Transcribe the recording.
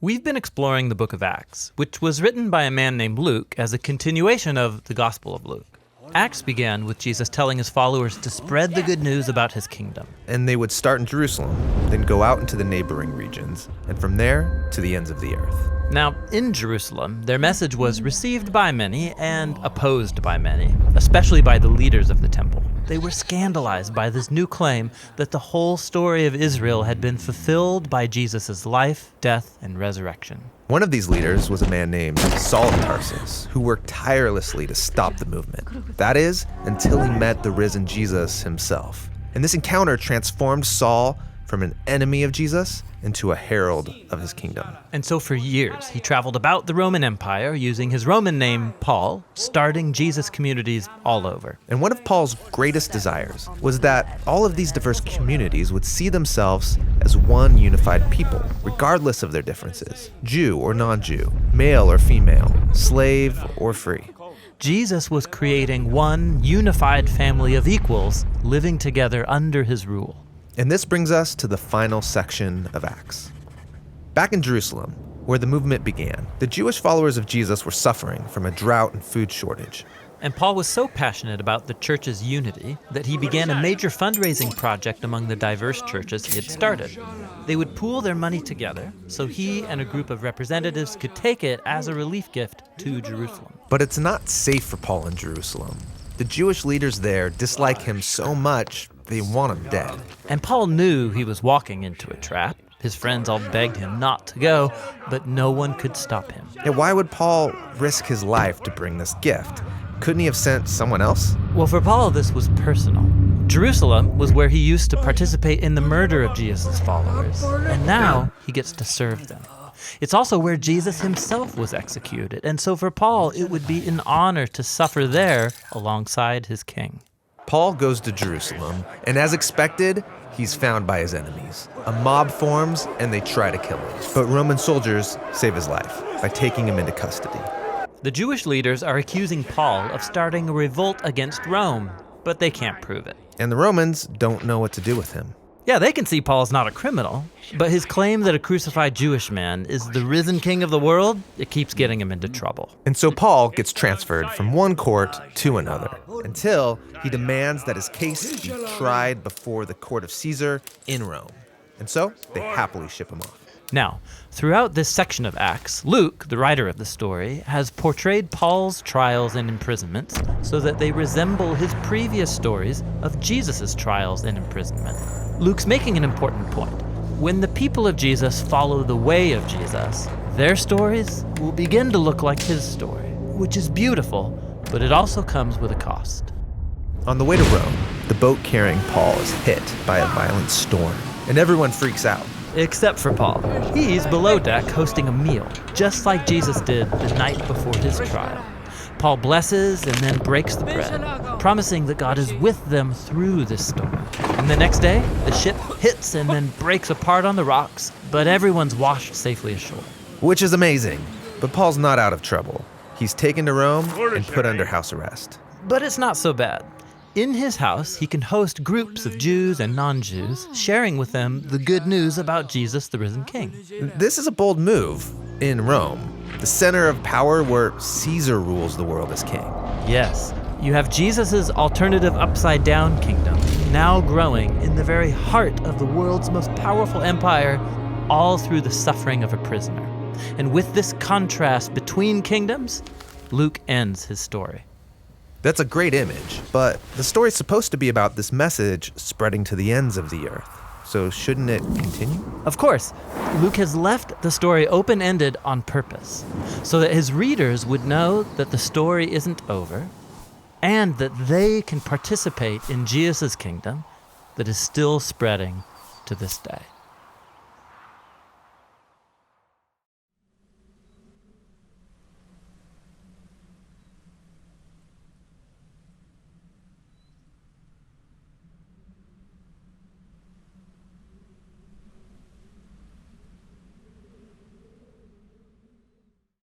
We've been exploring the book of Acts, which was written by a man named Luke as a continuation of the Gospel of Luke. Acts began with Jesus telling his followers to spread the good news about his kingdom. And they would start in Jerusalem, then go out into the neighboring regions, and from there to the ends of the earth. Now, in Jerusalem, their message was received by many and opposed by many, especially by the leaders of the temple. They were scandalized by this new claim that the whole story of Israel had been fulfilled by Jesus' life, death, and resurrection. One of these leaders was a man named Saul of Tarsus, who worked tirelessly to stop the movement. That is, until he met the risen Jesus himself. And this encounter transformed Saul from an enemy of Jesus into a herald of his kingdom. And so for years, he traveled about the Roman Empire using his Roman name, Paul, starting Jesus communities all over. And one of Paul's greatest desires was that all of these diverse communities would see themselves as one unified people, regardless of their differences, Jew or non-Jew, male or female, slave or free. Jesus was creating one unified family of equals living together under his rule. And this brings us to the final section of Acts. Back in Jerusalem, where the movement began, the Jewish followers of Jesus were suffering from a drought and food shortage. And Paul was so passionate about the church's unity that he began a major fundraising project among the diverse churches he had started. They would pool their money together so he and a group of representatives could take it as a relief gift to Jerusalem. But it's not safe for Paul in Jerusalem. The Jewish leaders there dislike him so much, they want him dead. And Paul knew he was walking into a trap. His friends all begged him not to go, but no one could stop him. Yeah, why would Paul risk his life to bring this gift? Couldn't he have sent someone else? Well, for Paul, this was personal. Jerusalem was where he used to participate in the murder of Jesus' followers, and now he gets to serve them. It's also where Jesus himself was executed, and so for Paul, it would be an honor to suffer there alongside his king. Paul goes to Jerusalem, and as expected, he's found by his enemies. A mob forms, and they try to kill him. But Roman soldiers save his life by taking him into custody. The Jewish leaders are accusing Paul of starting a revolt against Rome, but they can't prove it. And the Romans don't know what to do with him. Yeah, they can see Paul's not a criminal, but his claim that a crucified Jewish man is the risen king of the world, it keeps getting him into trouble. And so Paul gets transferred from one court to another until he demands that his case be tried before the court of Caesar in Rome. And so they happily ship him off. Now, throughout this section of Acts, Luke, the writer of the story, has portrayed Paul's trials and imprisonments so that they resemble his previous stories of Jesus' trials and imprisonment. Luke's making an important point. When the people of Jesus follow the way of Jesus, their stories will begin to look like his story, which is beautiful, but it also comes with a cost. On the way to Rome, the boat carrying Paul is hit by a violent storm, and everyone freaks out. Except for Paul. He's below deck hosting a meal, just like Jesus did the night before his trial. Paul blesses and then breaks the bread, promising that God is with them through this storm. And the next day, the ship hits and then breaks apart on the rocks, but everyone's washed safely ashore. Which is amazing, but Paul's not out of trouble. He's taken to Rome and put under house arrest. But it's not so bad. In his house, he can host groups of Jews and non-Jews, sharing with them the good news about Jesus, the risen king. This is a bold move in Rome, the center of power where Caesar rules the world as king. Yes, you have Jesus' alternative upside-down kingdom, now growing in the very heart of the world's most powerful empire, all through the suffering of a prisoner. And with this contrast between kingdoms, Luke ends his story. That's a great image, but the story's supposed to be about this message spreading to the ends of the earth. So shouldn't it continue? Of course, Luke has left the story open-ended on purpose, so that his readers would know that the story isn't over, and that they can participate in Jesus' kingdom that is still spreading to this day.